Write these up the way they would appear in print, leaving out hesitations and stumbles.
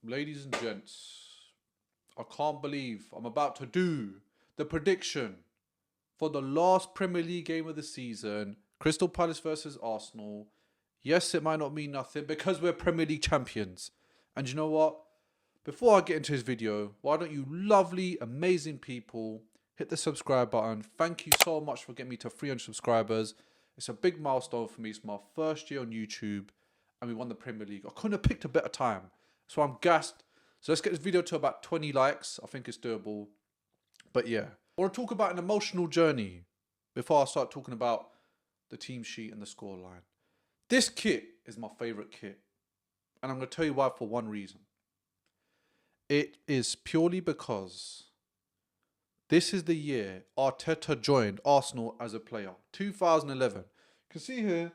Ladies and gents, I can't believe I'm about to do the prediction for the last Premier League game of the season, Crystal Palace versus Arsenal. Yes, it might not mean nothing because we're Premier League champions. And you know what? Before I get into this video, why don't you lovely, amazing people hit the subscribe button. Thank you so much for getting me to 300 subscribers. It's a big milestone for me. It's my first year on YouTube and we won the Premier League. I couldn't have picked a better time. So I'm gassed. So let's get this video to about 20 likes. I think it's doable. But yeah, I want to talk about an emotional journey before I start talking about the team sheet and the scoreline. This kit is my favourite kit. And I'm going to tell you why for one reason. It is purely because this is the year Arteta joined Arsenal as a player. 2011. You can see here,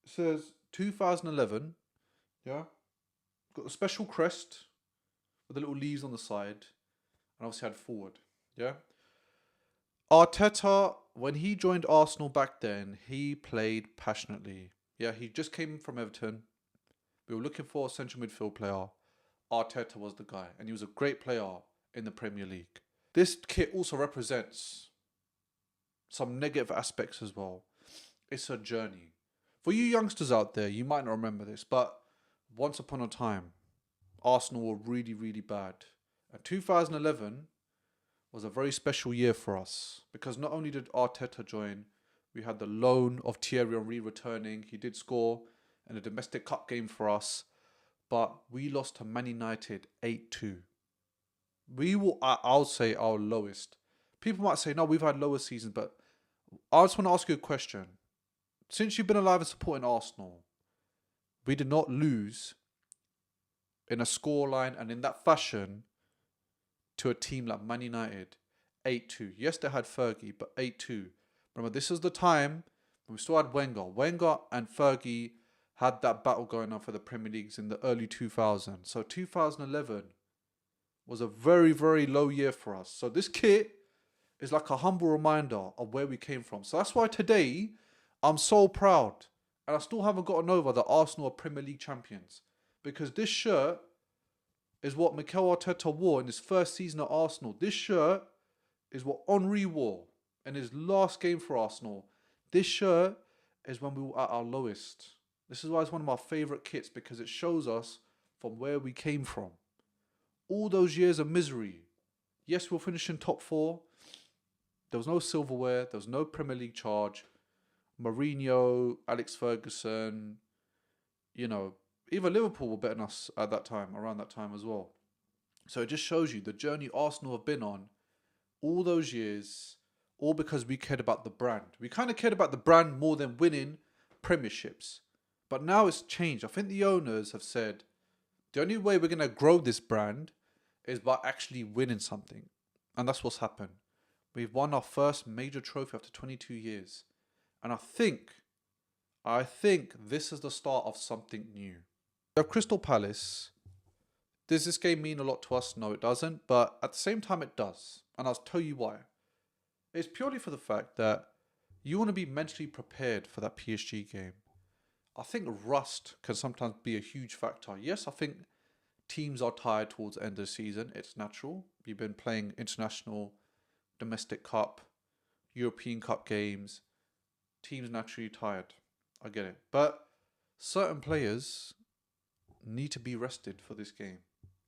it says 2011. Yeah. Got a special crest with the little leaves on the side. And obviously had forward. Yeah. Arteta, when he joined Arsenal back then, he played passionately. Yeah, he just came from Everton. We were looking for a central midfield player. Arteta was the guy. And he was a great player in the Premier League. This kit also represents some negative aspects as well. It's a journey. For you youngsters out there, you might not remember this, but once upon a time, Arsenal were really, really bad. And 2011 was a very special year for us because not only did Arteta join, we had the loan of Thierry Henry returning. He did score in a domestic cup game for us, but we lost to Man United 8-2. We will, I'll say, our lowest. People might say, no, we've had lower seasons, but I just want to ask you a question. Since you've been alive and supporting Arsenal, we did not lose in a scoreline and in that fashion to a team like Man United 8-2. Yes, they had Fergie, but 8-2. Remember, this is the time when we still had Wenger. Wenger and Fergie had that battle going on for the Premier Leagues in the early 2000s. So 2011 was a very, very low year for us. So this kit is like a humble reminder of where we came from. So that's why today I'm so proud. And I still haven't gotten over that Arsenal are Premier League champions. Because this shirt is what Mikel Arteta wore in his first season at Arsenal. This shirt is what Henry wore in his last game for Arsenal. This shirt is when we were at our lowest. This is why it's one of my favourite kits because it shows us from where we came from. All those years of misery. Yes, we'll finish in top 4. There was no silverware. There was no Premier League charge. Mourinho, Alex Ferguson, even Liverpool were better than us at that time, around that time as well. So it just shows you the journey Arsenal have been on all those years, all because we cared about the brand. We kind of cared about the brand more than winning premierships. But now it's changed. I think the owners have said, the only way we're going to grow this brand is by actually winning something. And that's what's happened. We've won our first major trophy after 22 years. And I think this is the start of something new. Of Crystal Palace, does this game mean a lot to us? No, it doesn't. But at the same time, it does. And I'll tell you why. It's purely for the fact that you want to be mentally prepared for that PSG game. I think rust can sometimes be a huge factor. Yes, I think teams are tired towards the end of the season. It's natural. You've been playing international, domestic cup, European Cup games. Teams naturally tired. I get it. But certain players need to be rested for this game.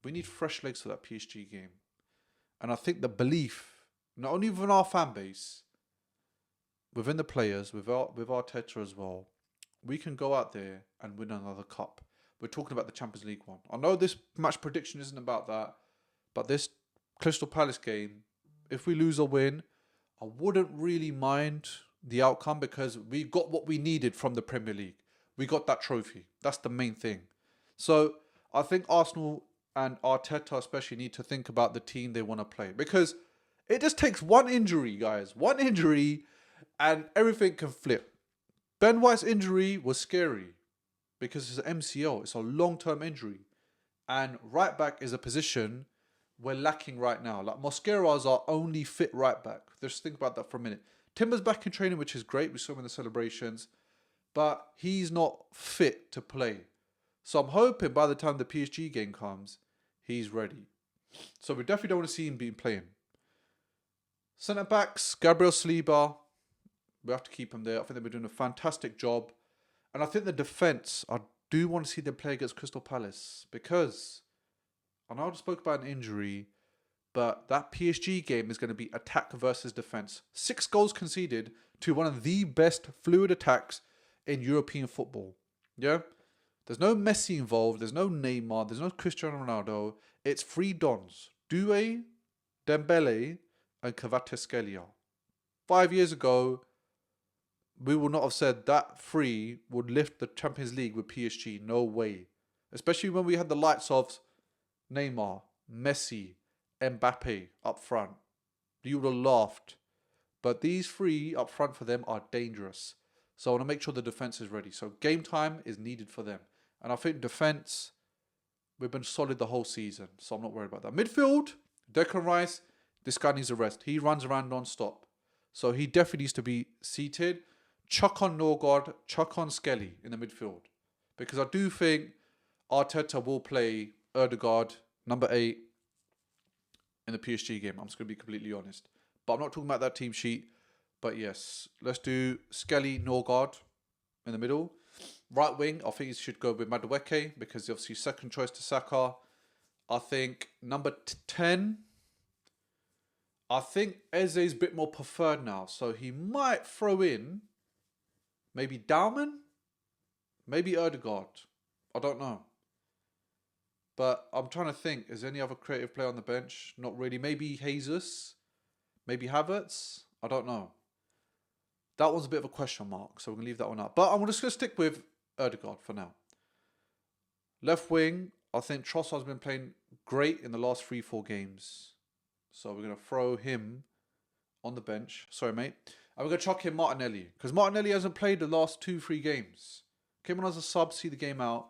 We need fresh legs for that PSG game. And I think the belief, not only within our fan base, within the players, with Arteta as well, we can go out there and win another cup. We're talking about the Champions League one. I know this match prediction isn't about that, but this Crystal Palace game, if we lose or win, I wouldn't really mind the outcome because we got what we needed from the Premier League. We got that trophy. That's the main thing. So I think Arsenal and Arteta especially need to think about the team they want to play because it just takes one injury, guys. One injury and everything can flip. Ben White's injury was scary because it's an MCL. It's a long-term injury. And right back is a position we're lacking right now. Like Mosquera is our only fit right back. Just think about that for a minute. Timber's back in training, which is great. We saw him in the celebrations. But he's not fit to play. So I'm hoping by the time the PSG game comes, he's ready. So we definitely don't want to see him being playing. Centre backs, Gabriel Saliba, we have to keep him there. I think they've been doing a fantastic job. And I think the defence, I do want to see them play against Crystal Palace because I know I spoke about an injury, but that PSG game is going to be attack versus defence. 6 goals conceded to one of the best fluid attacks in European football. Yeah? There's no Messi involved. There's no Neymar. There's no Cristiano Ronaldo. It's 3 Dons. Doué, Dembele, and Kvaratskhelia. 5 years ago, we would not have said that 3 would lift the Champions League with PSG. No way. Especially when we had the likes of Neymar, Messi, Mbappe up front. You would have laughed. But these 3 up front for them are dangerous. So I want to make sure the defence is ready. So game time is needed for them. And I think defence, we've been solid the whole season. So I'm not worried about that. Midfield, Declan Rice, this guy needs a rest. He runs around non-stop. So he definitely needs to be seated. Chuck on Norgard, chuck on Skelly in the midfield. Because I do think Arteta will play Ødegaard, number 8, in the PSG game. I'm just going to be completely honest. But I'm not talking about that team sheet. But yes, let's do Skelly, Norgard in the middle. Right wing, I think he should go with Madueke because obviously second choice to Saka. I think number 10, I think Eze is a bit more preferred now. So he might throw in maybe Dauman, maybe Ødegaard. I don't know. But I'm trying to think, is there any other creative player on the bench? Not really. Maybe Jesus, maybe Havertz. I don't know. That one's a bit of a question mark, so we're going to leave that one out. But I'm just going to stick with Ødegaard for now. Left wing, I think Trossard's been playing great in the last 3-4 games. So we're going to throw him on the bench. Sorry, mate. And we're going to chuck in Martinelli. Because Martinelli hasn't played the last 2-3 games. Came on as a sub, see the game out.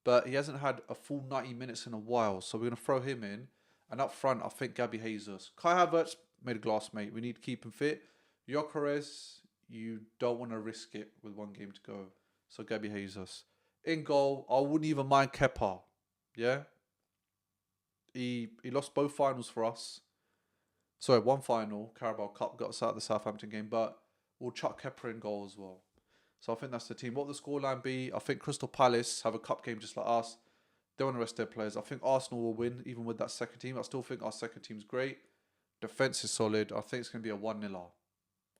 But he hasn't had a full 90 minutes in a while. So we're going to throw him in. And up front, I think Gabby Jesus. Kai Havertz made a glass, mate. We need to keep him fit. Gyökeres, you don't want to risk it with 1 game to go. So Gabby Jesus. In goal, I wouldn't even mind Kepa. Yeah? He lost both finals for us. Sorry, 1 final. Carabao Cup got us out of the Southampton game. But we'll chuck Kepa in goal as well. So I think that's the team. What will the scoreline be? I think Crystal Palace have a cup game just like us. They want to rest their players. I think Arsenal will win even with that second team. I still think our second team's great. Defence is solid. I think it's going to be a 1-0.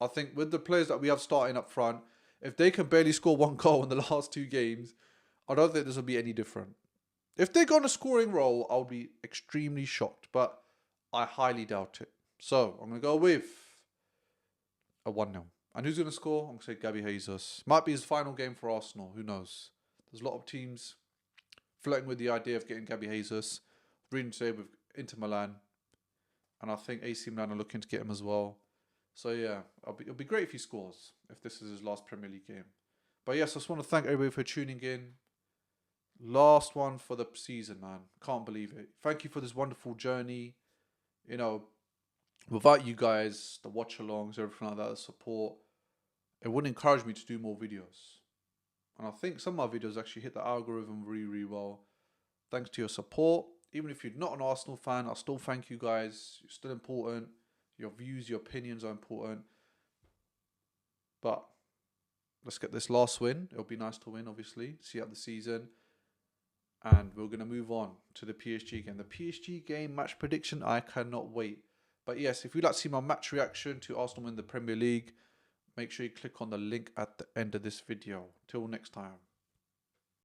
I think with the players that we have starting up front, if they can barely score 1 goal in the last 2 games, I don't think this will be any different. If they go on a scoring roll, I'll be extremely shocked. But I highly doubt it. So I'm going to go with a 1-0. And who's going to score? I'm going to say Gabby Jesus. Might be his final game for Arsenal. Who knows? There's a lot of teams flirting with the idea of getting Gabby Jesus. Reading today with Inter Milan. And I think AC Milan are looking to get him as well. So yeah, it'll be great if he scores. If this is his last Premier League game. But yes, I just want to thank everybody for tuning in. Last one for the season, man. Can't believe it. Thank you for this wonderful journey. You know, without you guys, the watch-alongs, everything like that, the support, it wouldn't encourage me to do more videos. And I think some of my videos actually hit the algorithm really, really well. Thanks to your support. Even if you're not an Arsenal fan, I'll still thank you guys. You're still important. Your views, your opinions are important. But let's get this last win. It'll be nice to win, obviously. See out the season. And we're going to move on to the PSG game. The PSG game match prediction, I cannot wait. But yes, if you'd like to see my match reaction to Arsenal in the Premier League, make sure you click on the link at the end of this video. Till next time.